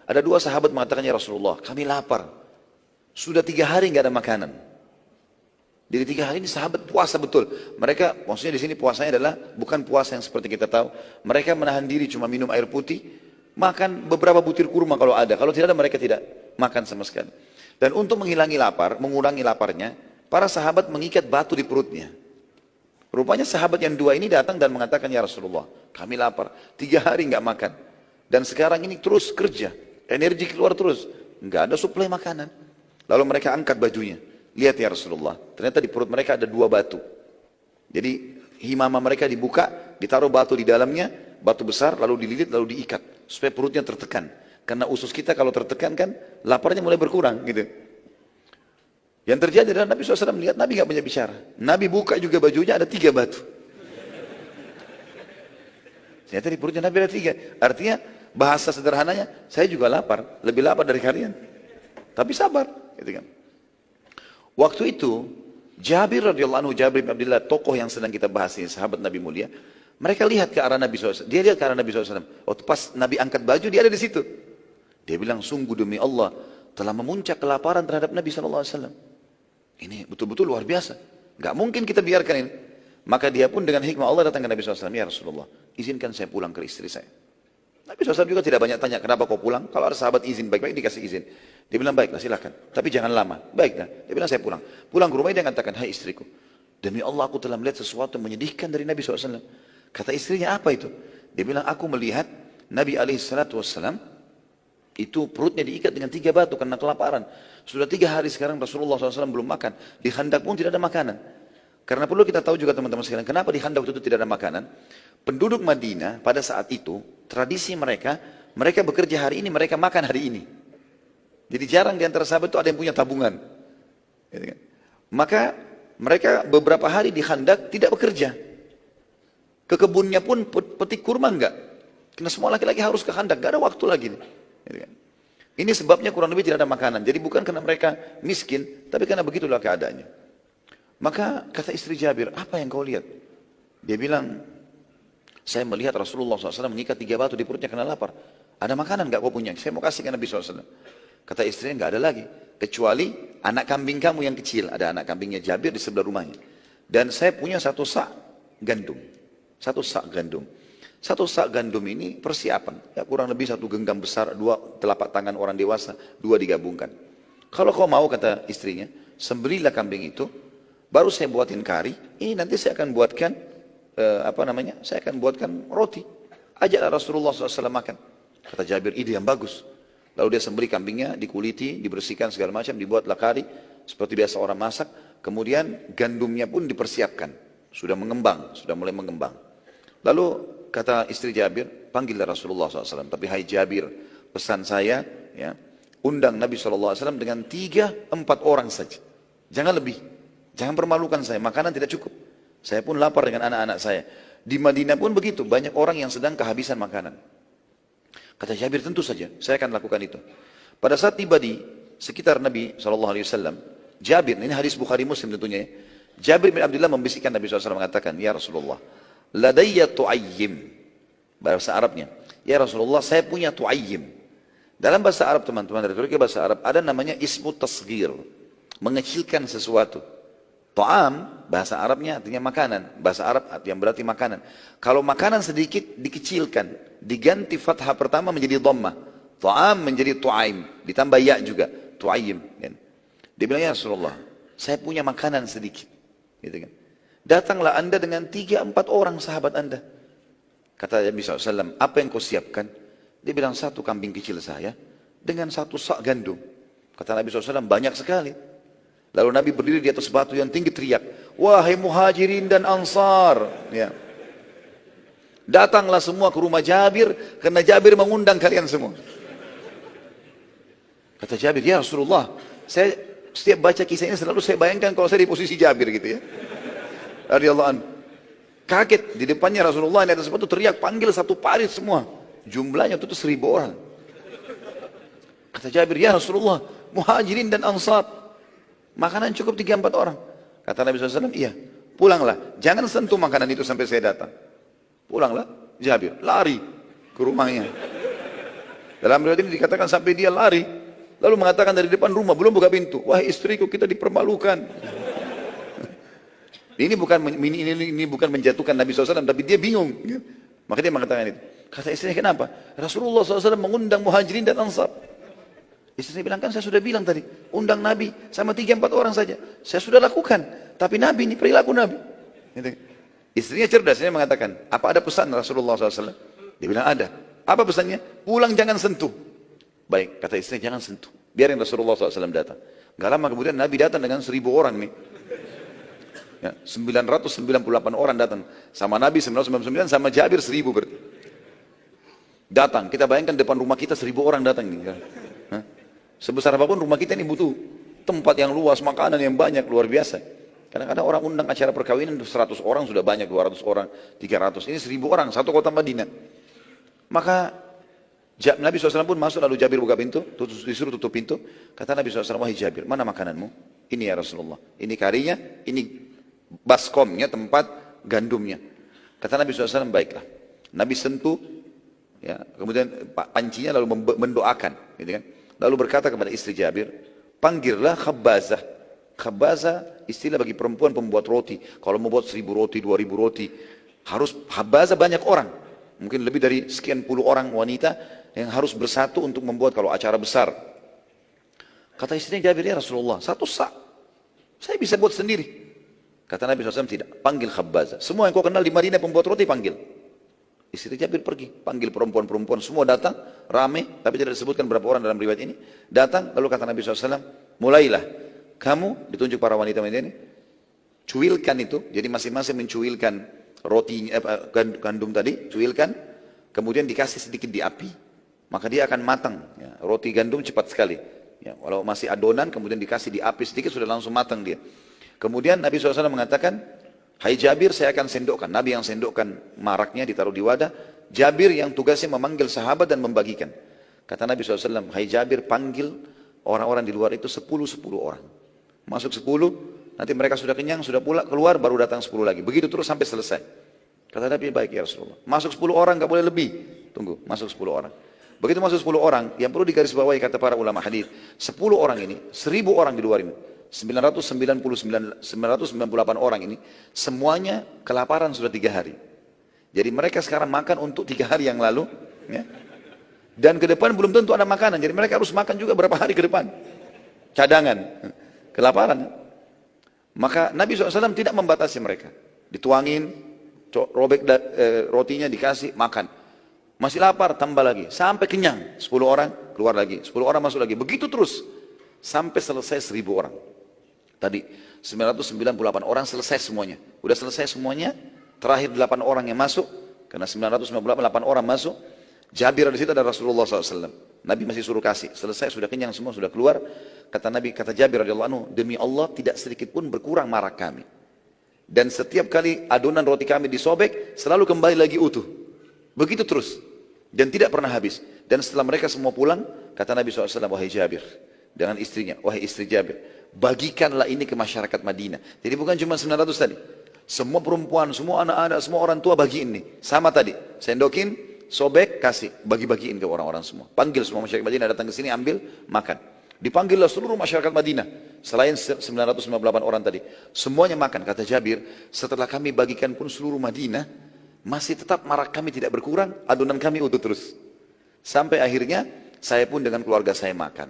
Ada dua sahabat mengatakan, ya Rasulullah, kami lapar. Sudah 3 hari nggak ada makanan. Jadi 3 hari ini sahabat puasa betul. Mereka, maksudnya di sini puasanya adalah bukan puasa yang seperti kita tahu. Mereka menahan diri cuma minum air putih, makan beberapa butir kurma kalau ada. Kalau tidak ada mereka tidak makan sama sekali. Dan untuk menghilangi lapar, mengurangi laparnya, para sahabat mengikat batu di perutnya. Rupanya sahabat yang dua ini datang dan mengatakan, ya Rasulullah, kami lapar. 3 hari nggak makan. Dan sekarang ini terus kerja, energi keluar terus, nggak ada suplai makanan. Lalu mereka angkat bajunya. Lihat ya Rasulullah, ternyata di perut mereka ada 2 batu. Jadi himama mereka dibuka, ditaruh batu di dalamnya, batu besar, lalu dililit, lalu diikat. Supaya perutnya tertekan. Karena usus kita kalau tertekan kan, laparnya mulai berkurang gitu. Yang terjadi adalah Nabi SAW melihat, Nabi nggak banyak bicara. Nabi buka juga bajunya, ada 3 batu. Ternyata di perutnya Nabi ada 3. Artinya bahasa sederhananya, saya juga lapar, lebih lapar dari kalian. Tapi sabar, gitu kan. Waktu itu, Jabir radhiyallahu anhu, Jabir bin Abdullah, tokoh yang sedang kita bahas ini, sahabat Nabi mulia, mereka lihat ke arah Nabi SAW. Dia lihat ke arah Nabi SAW. Waktu pas Nabi angkat baju, dia ada di situ. Dia bilang, sungguh demi Allah, telah memuncak kelaparan terhadap Nabi SAW. Ini betul-betul luar biasa. Gak mungkin kita biarkan ini. Maka dia pun dengan hikmah Allah datang ke Nabi SAW. Ya Rasulullah, izinkan saya pulang ke istri saya. Nabi SAW juga tidak banyak tanya, kenapa kau pulang? Kalau ada sahabat izin, baik-baik dikasih izin. Dia bilang, baiklah silahkan. Tapi jangan lama. Baiklah. Dia bilang, saya pulang. Pulang ke rumah dia mengatakan, hai istriku. Demi Allah aku telah melihat sesuatu yang menyedihkan dari Nabi SAW. Kata istrinya, apa itu? Dia bilang, aku melihat Nabi SAW itu perutnya diikat dengan 3 batu karena kelaparan. Sudah 3 hari sekarang Rasulullah SAW belum makan. Di Khandaq pun tidak ada makanan. Karena perlu kita tahu juga teman-teman sekalian, kenapa di Khandaq itu tidak ada makanan? Penduduk Madinah pada saat itu, tradisi mereka bekerja hari ini, mereka makan hari ini. Jadi jarang di antara sahabat itu ada yang punya tabungan. Gitu kan? Maka mereka beberapa hari di Khandaq tidak bekerja. Ke kebunnya pun petik kurma enggak. Karena semua laki-laki harus ke Khandaq, enggak ada waktu lagi. Gitu kan? Ini sebabnya kurang lebih tidak ada makanan. Jadi bukan karena mereka miskin, tapi karena begitulah keadaannya. Maka kata istri Jabir, apa yang kau lihat? Dia bilang, saya melihat Rasulullah SAW mengikat 3 batu di perutnya karena lapar. Ada makanan enggak kau punya? Saya mau kasih ke Nabi SAW. Kata istrinya, enggak ada lagi. Kecuali anak kambing kamu yang kecil. Ada anak kambingnya Jabir di sebelah rumahnya. Dan saya punya 1 sak gandum. 1 sak gandum. 1 sak gandum ini persiapan. Ya, kurang lebih 1 genggam besar, 2 telapak tangan orang dewasa, 2 digabungkan. Kalau kau mau, kata istrinya, sembelilah kambing itu, baru saya buatin kari. Ini nanti saya akan buatkan, saya akan buatkan roti. Ajaklah Rasulullah SAW makan. Kata Jabir, ide yang bagus. Lalu dia sembelih kambingnya, dikuliti, dibersihkan segala macam, dibuatlah kari seperti biasa orang masak. Kemudian gandumnya pun dipersiapkan, sudah mengembang, sudah mulai mengembang. Lalu kata istri Jabir, panggillah Rasulullah SAW. Tapi hai Jabir, pesan saya, ya, undang Nabi SAW dengan 3-4 orang saja. Jangan lebih, jangan permalukan saya. Makanan tidak cukup. Saya pun lapar dengan anak-anak saya. Di Madinah pun begitu, banyak orang yang sedang kehabisan makanan. Kata Jabir, tentu saja, saya akan lakukan itu. Pada saat tiba di sekitar Nabi SAW, Jabir, ini hadis Bukhari Muslim tentunya ya. Jabir bin Abdullah membisikkan Nabi SAW mengatakan, ya Rasulullah, ladayya tu'ayyim. Bahasa Arabnya, ya Rasulullah, saya punya tu'ayyim. Dalam bahasa Arab teman-teman, dari bahasa Arab, ada namanya ismu tasghir, mengecilkan sesuatu. To'am, bahasa Arabnya artinya makanan. Bahasa Arab yang berarti makanan. Kalau makanan sedikit, dikecilkan. Diganti fathah pertama menjadi dhammah. To'am menjadi tu'aim. Ditambah ya juga. Tu'aim. Dia bilang, ya Rasulullah, saya punya makanan sedikit. Gitu kan. Datanglah anda dengan 3-4 orang sahabat anda. Kata Nabi SAW, apa yang kau siapkan? Dia bilang, 1 kambing kecil saya dengan 1 sak gandum. Kata Nabi SAW, banyak sekali. Lalu Nabi berdiri di atas batu yang tinggi teriak, wahai muhajirin dan ansar. Ya. Datanglah semua ke rumah Jabir, karena Jabir mengundang kalian semua. Kata Jabir, ya Rasulullah, saya setiap baca kisah ini selalu saya bayangkan kalau saya di posisi Jabir gitu ya. Radhiyallahu anhu. Kaget di depannya Rasulullah di atas batu teriak, panggil 1 parit semua. Jumlahnya itu 1000 orang. Kata Jabir, ya Rasulullah, muhajirin dan ansar. Makanan cukup 3-4 orang. Kata Nabi SAW, iya. Pulanglah. Jangan sentuh makanan itu sampai saya datang. Pulanglah. Jabir lari ke rumahnya. Dalam riwayat ini dikatakan sampai dia lari, lalu mengatakan dari depan rumah, belum buka pintu, wahai istriku, kita dipermalukan. Ini bukan menjatuhkan Nabi SAW, tapi dia bingung. Maka dia mengatakan itu. Kata istrinya, kenapa? Rasulullah SAW mengundang muhajirin dan ansar. Istrinya bilang, kan saya sudah bilang tadi, undang Nabi sama 3-4 orang saja. Saya sudah lakukan, tapi Nabi ini perilaku Nabi. Gitu. Istrinya cerdas, dia mengatakan, apa ada pesan Rasulullah SAW? Dia bilang ada. Apa pesannya? Pulang jangan sentuh. Baik, kata istrinya, jangan sentuh. Biarin Rasulullah SAW datang. Gak lama kemudian Nabi datang dengan 1000 orang nih. Ya, 998 orang datang. Sama Nabi 999, sama Jabir 1000 berarti. Datang, kita bayangkan depan rumah kita 1000 orang datang nih. Hah? Sebesar apapun rumah kita ini butuh tempat yang luas, makanan yang banyak, luar biasa. Kadang-kadang orang undang acara perkawinan 100 orang sudah banyak, 200 orang, 300. Ini 1000 orang, satu kota Madinah. Maka Nabi SAW pun masuk, lalu Jabir buka pintu, disuruh tutup pintu. Kata Nabi SAW, wahai Jabir, mana makananmu? Ini ya Rasulullah. Ini karinya, ini baskomnya, tempat gandumnya. Kata Nabi SAW, baiklah. Nabi sentuh, ya, kemudian pancinya lalu mendoakan, gitu kan? Lalu berkata kepada istri Jabir, panggillah khabbazah. Khabbazah istilah bagi perempuan pembuat roti. Kalau mau buat 1000 roti, 2000 roti, harus khabbazah banyak orang. Mungkin lebih dari sekian puluh orang wanita yang harus bersatu untuk membuat kalau acara besar. Kata istrinya Jabir, ya Rasulullah, satu sak, saya bisa buat sendiri. Kata Nabi SAW, tidak, panggil khabbazah. Semua yang kau kenal di Madinah pembuat roti, panggil. Istri Jabir pergi, panggil perempuan-perempuan, semua datang, rame, tapi tidak disebutkan berapa orang dalam riwayat ini. Datang, lalu kata Nabi SAW, mulailah, kamu, ditunjuk para wanita-wanita ini, cuilkan itu, jadi masing-masing mencuilkan roti, gandum tadi, cuilkan, kemudian dikasih sedikit di api, maka dia akan matang. Ya, roti gandum cepat sekali. Ya, walau masih adonan, kemudian dikasih di api sedikit, sudah langsung matang dia. Kemudian Nabi SAW mengatakan, hai Jabir, saya akan sendokkan. Nabi yang sendokkan maraknya ditaruh di wadah. Jabir yang tugasnya memanggil sahabat dan membagikan. Kata Nabi SAW, hai Jabir, panggil orang-orang di luar itu 10-10 orang. Masuk 10, nanti mereka sudah kenyang, sudah pula keluar, baru datang 10 lagi. Begitu terus sampai selesai. Kata Nabi, baik ya Rasulullah. Masuk 10 orang, gak boleh lebih. Tunggu, masuk 10 orang. Begitu masuk 10 orang, yang perlu digarisbawahi kata para ulama hadis, 10 orang ini, 1000 orang di luar ini, 998 orang ini, semuanya kelaparan sudah 3 hari. Jadi mereka sekarang makan untuk 3 hari yang lalu, ya. Dan ke depan belum tentu ada makanan, jadi mereka harus makan juga berapa hari ke depan. Cadangan, kelaparan. Maka Nabi SAW tidak membatasi mereka. Dituangin, robek rotinya dikasih, makan. Masih lapar, tambah lagi. Sampai kenyang, 10 orang keluar lagi, 10 orang masuk lagi. Begitu terus, sampai selesai 1000 orang. Tadi 998 orang selesai semuanya. Udah selesai semuanya, terakhir 8 orang yang masuk, karena 998 orang masuk. Jabir di situ ada Rasulullah SAW. Nabi masih suruh kasih. Selesai, sudah kenyang semua, sudah keluar. Kata Nabi, kata Jabir radhiyallahu anhu, demi Allah tidak sedikit pun berkurang marak kami. Dan setiap kali adonan roti kami disobek, selalu kembali lagi utuh. Begitu terus. Dan tidak pernah habis. Dan setelah mereka semua pulang, kata Nabi SAW, wahai Jabir, dengan istrinya, wahai istri Jabir, bagikanlah ini ke masyarakat Madinah. Jadi bukan cuma 900 tadi. Semua perempuan, semua anak-anak, semua orang tua bagiin nih. Sama tadi, sendokin, sobek, kasih, bagi-bagiin ke orang-orang semua. Panggil semua masyarakat Madinah datang ke sini, ambil, makan. Dipanggillah seluruh masyarakat Madinah. Selain 998 orang tadi. Semuanya makan, kata Jabir. Setelah kami bagikan pun seluruh Madinah, masih tetap marak kami tidak berkurang, adonan kami utuh terus. Sampai akhirnya, saya pun dengan keluarga saya makan.